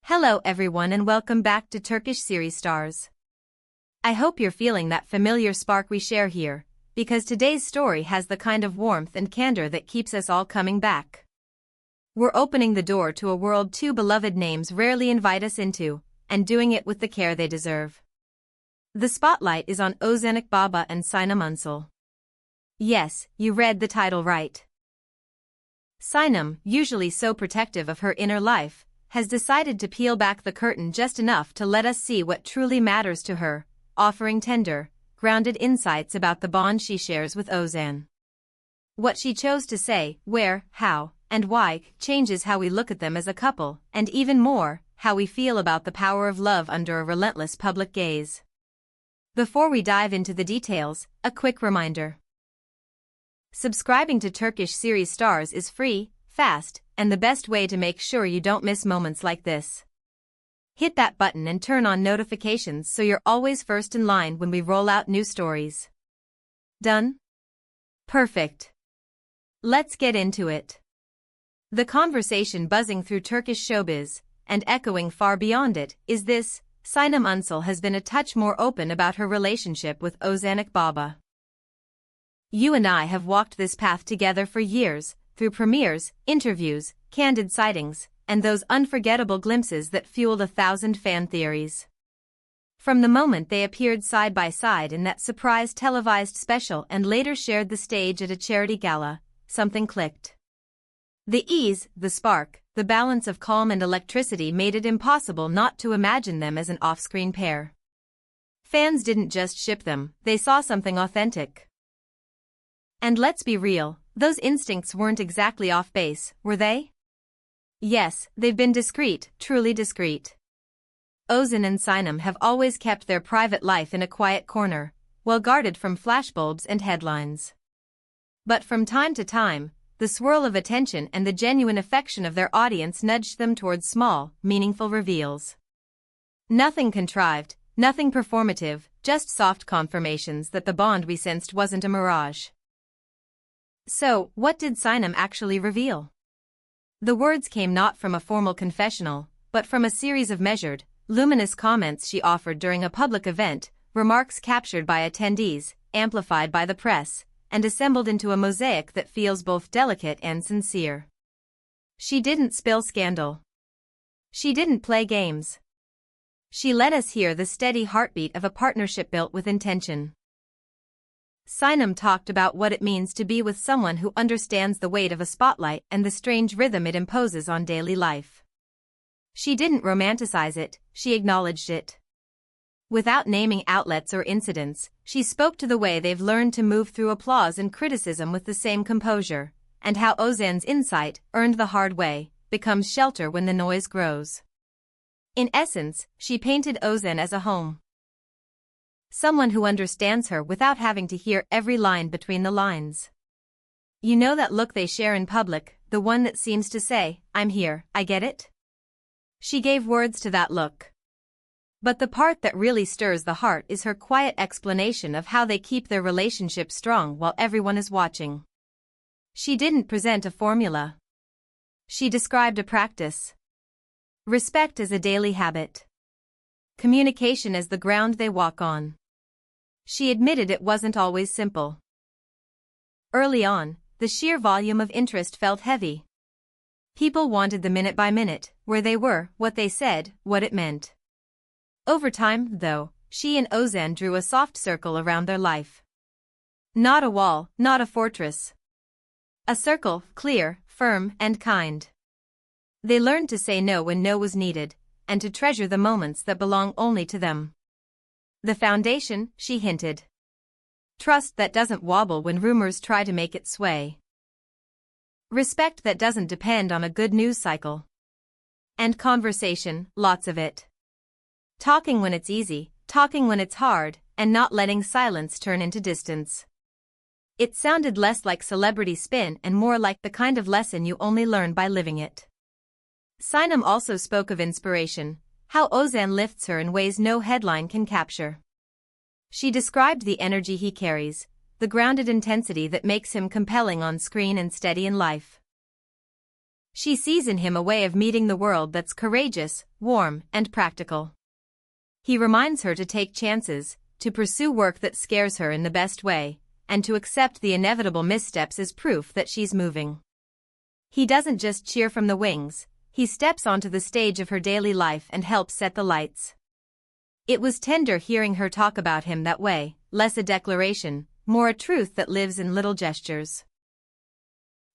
Hello everyone and welcome back to Turkish Series Stars. I hope you're feeling that familiar spark we share here, because today's story has the kind of warmth and candor that keeps us all coming back. We're opening the door to a world two beloved names rarely invite us into, and doing it with the care they deserve. The spotlight is on Ozan Akbaba and Sinam Ünsal. Yes, you read the title right. Sinam, usually so protective of her inner life, has decided to peel back the curtain just enough to let us see what truly matters to her, offering tender, grounded insights about the bond she shares with Ozan. What she chose to say, where, how, and why changes how we look at them as a couple, and even more, how we feel about the power of love under a relentless public gaze. Before we dive into the details, a quick reminder. Subscribing to Turkish Series Stars is free, fast, and the best way to make sure you don't miss moments like this. Hit that button and turn on notifications so you're always first in line when we roll out new stories. Done? Perfect. Let's get into it. The conversation buzzing through Turkish showbiz, and echoing far beyond it, is this: Sinem Ünsal has been a touch more open about her relationship with Ozan Akbaba. You and I have walked this path together for years, through premieres, interviews, candid sightings, and those unforgettable glimpses that fueled 1,000 fan theories. From the moment they appeared side by side in that surprise televised special and later shared the stage at a charity gala, something clicked. The ease, the spark, the balance of calm and electricity made it impossible not to imagine them as an off-screen pair. Fans didn't just ship them, they saw something authentic. And let's be real, those instincts weren't exactly off base, were they? Yes, they've been discreet, truly discreet. Ozan and Sinam have always kept their private life in a quiet corner, well guarded from flashbulbs and headlines. But from time to time, the swirl of attention and the genuine affection of their audience nudged them towards small, meaningful reveals. Nothing contrived, nothing performative, just soft confirmations that the bond we sensed wasn't a mirage. So, what did Sinam actually reveal? The words came not from a formal confessional, but from a series of measured, luminous comments she offered during a public event, remarks captured by attendees, amplified by the press, and assembled into a mosaic that feels both delicate and sincere. She didn't spill scandal. She didn't play games. She let us hear the steady heartbeat of a partnership built with intention. Sinam talked about what it means to be with someone who understands the weight of a spotlight and the strange rhythm it imposes on daily life. She didn't romanticize it, she acknowledged it. Without naming outlets or incidents, she spoke to the way they've learned to move through applause and criticism with the same composure, and how Ozan's insight, earned the hard way, becomes shelter when the noise grows. In essence, she painted Ozan as a home. Someone who understands her without having to hear every line between the lines. You know that look they share in public, the one that seems to say, "I'm here, I get it?" She gave words to that look. But the part that really stirs the heart is her quiet explanation of how they keep their relationship strong while everyone is watching. She didn't present a formula. She described a practice. Respect as a daily habit. Communication as the ground they walk on. She admitted it wasn't always simple. Early on, the sheer volume of interest felt heavy. People wanted the minute-by-minute, where they were, what they said, what it meant. Over time, though, she and Ozan drew a soft circle around their life. Not a wall, not a fortress. A circle, clear, firm, and kind. They learned to say no when no was needed, and to treasure the moments that belong only to them. The foundation, she hinted. Trust that doesn't wobble when rumors try to make it sway. Respect that doesn't depend on a good news cycle. And conversation, lots of it. Talking when it's easy, talking when it's hard, and not letting silence turn into distance. It sounded less like celebrity spin and more like the kind of lesson you only learn by living it. Sinam also spoke of inspiration, how Ozan lifts her in ways no headline can capture. She described the energy he carries, the grounded intensity that makes him compelling on screen and steady in life. She sees in him a way of meeting the world that's courageous, warm, and practical. He reminds her to take chances, to pursue work that scares her in the best way, and to accept the inevitable missteps as proof that she's moving. He doesn't just cheer from the wings, he steps onto the stage of her daily life and helps set the lights. It was tender hearing her talk about him that way, less a declaration, more a truth that lives in little gestures.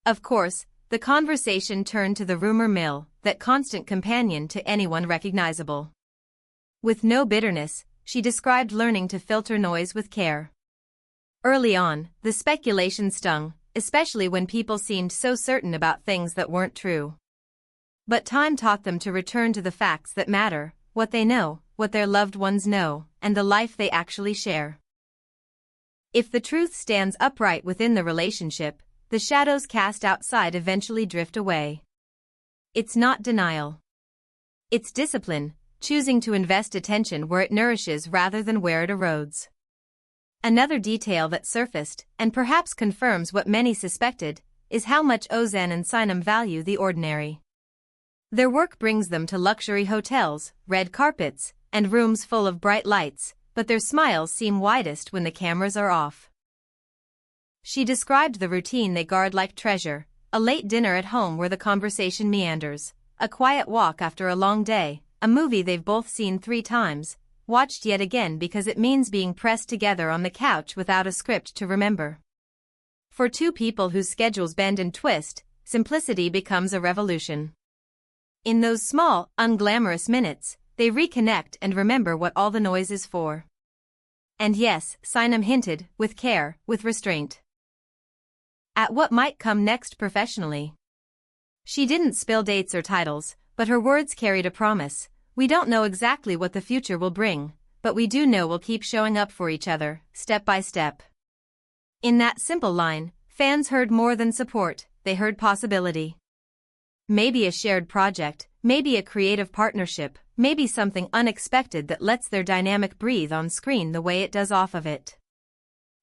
Of course, the conversation turned to the rumor mill, that constant companion to anyone recognizable. With no bitterness, she described learning to filter noise with care. Early on, the speculation stung, especially when people seemed so certain about things that weren't true. But time taught them to return to the facts that matter, what they know, what their loved ones know, and the life they actually share. If the truth stands upright within the relationship, the shadows cast outside eventually drift away. It's not denial. It's discipline, choosing to invest attention where it nourishes rather than where it erodes. Another detail that surfaced, and perhaps confirms what many suspected, is how much Ozan and Sinem value the ordinary. Their work brings them to luxury hotels, red carpets, and rooms full of bright lights, but their smiles seem widest when the cameras are off. She described the routine they guard like treasure, a late dinner at home where the conversation meanders, a quiet walk after a long day, a movie they've both seen 3 times, watched yet again because it means being pressed together on the couch without a script to remember. For two people whose schedules bend and twist, simplicity becomes a revolution. In those small, unglamorous minutes, they reconnect and remember what all the noise is for. And yes, Sinem hinted, with care, with restraint, at what might come next professionally. She didn't spill dates or titles, but her words carried a promise. We don't know exactly what the future will bring, but we do know we'll keep showing up for each other, step by step. In that simple line, fans heard more than support, they heard possibility. Maybe a shared project, maybe a creative partnership, maybe something unexpected that lets their dynamic breathe on screen the way it does off of it.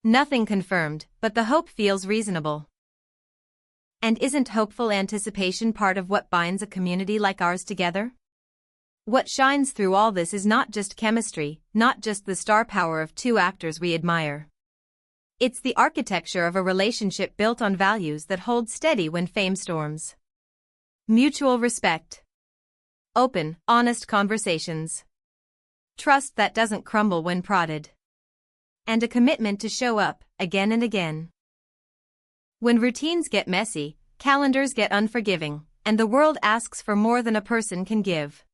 Nothing confirmed, but the hope feels reasonable. And isn't hopeful anticipation part of what binds a community like ours together? What shines through all this is not just chemistry, not just the star power of two actors we admire. It's the architecture of a relationship built on values that hold steady when fame storms. Mutual respect. Open, honest conversations. Trust that doesn't crumble when prodded. And a commitment to show up, again and again. When routines get messy, calendars get unforgiving, and the world asks for more than a person can give.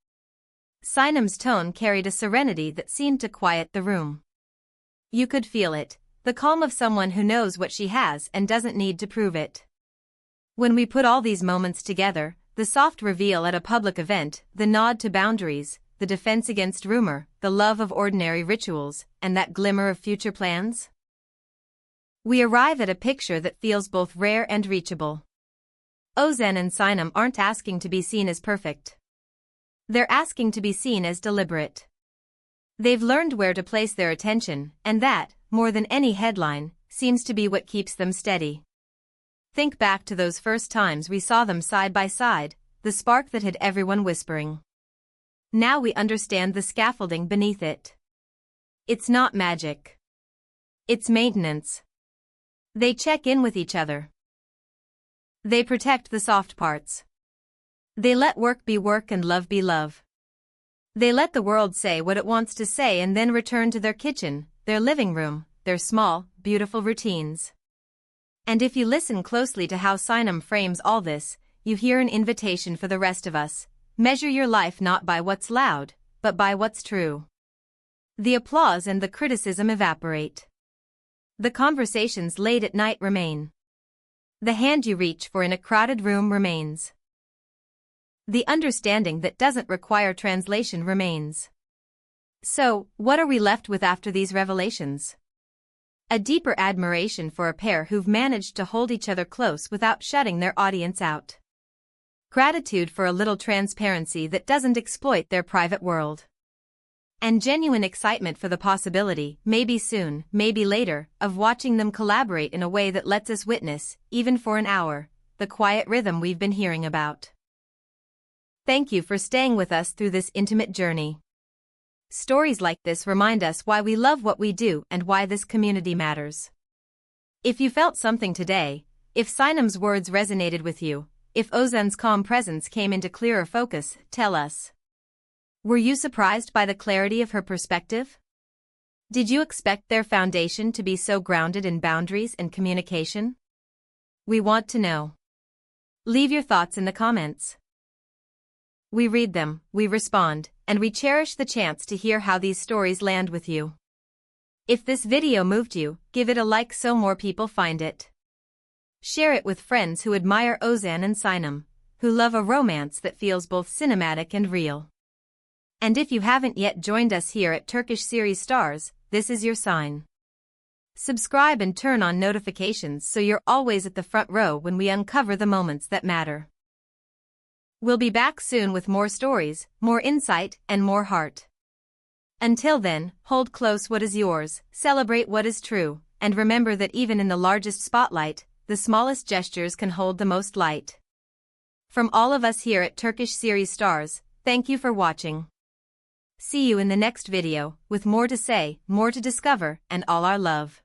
Sinem's tone carried a serenity that seemed to quiet the room. You could feel it, the calm of someone who knows what she has and doesn't need to prove it. When we put all these moments together, the soft reveal at a public event, the nod to boundaries, the defense against rumor, the love of ordinary rituals, and that glimmer of future plans, we arrive at a picture that feels both rare and reachable. Ozan and Sinam aren't asking to be seen as perfect. They're asking to be seen as deliberate. They've learned where to place their attention, and that, more than any headline, seems to be what keeps them steady. Think back to those first times we saw them side by side, the spark that had everyone whispering. Now we understand the scaffolding beneath it. It's not magic. It's maintenance. They check in with each other. They protect the soft parts. They let work be work and love be love. They let the world say what it wants to say and then return to their kitchen, their living room, their small, beautiful routines. And if you listen closely to how Sinam frames all this, you hear an invitation for the rest of us. Measure your life not by what's loud, but by what's true. The applause and the criticism evaporate. The conversations late at night remain. The hand you reach for in a crowded room remains. The understanding that doesn't require translation remains. So, what are we left with after these revelations? A deeper admiration for a pair who've managed to hold each other close without shutting their audience out. Gratitude for a little transparency that doesn't exploit their private world. And genuine excitement for the possibility, maybe soon, maybe later, of watching them collaborate in a way that lets us witness, even for an hour, the quiet rhythm we've been hearing about. Thank you for staying with us through this intimate journey. Stories like this remind us why we love what we do and why this community matters. If you felt something today, if Sinem's words resonated with you, if Ozan's calm presence came into clearer focus, tell us. Were you surprised by the clarity of her perspective? Did you expect their foundation to be so grounded in boundaries and communication? We want to know. Leave your thoughts in the comments. We read them, we respond, and we cherish the chance to hear how these stories land with you. If this video moved you, give it a like so more people find it. Share it with friends who admire Ozan and Sinam, who love a romance that feels both cinematic and real. And if you haven't yet joined us here at Turkish Series Stars, this is your sign. Subscribe and turn on notifications so you're always at the front row when we uncover the moments that matter. We'll be back soon with more stories, more insight, and more heart. Until then, hold close what is yours, celebrate what is true, and remember that even in the largest spotlight, the smallest gestures can hold the most light. From all of us here at Turkish Series Stars, thank you for watching. See you in the next video, with more to say, more to discover, and all our love.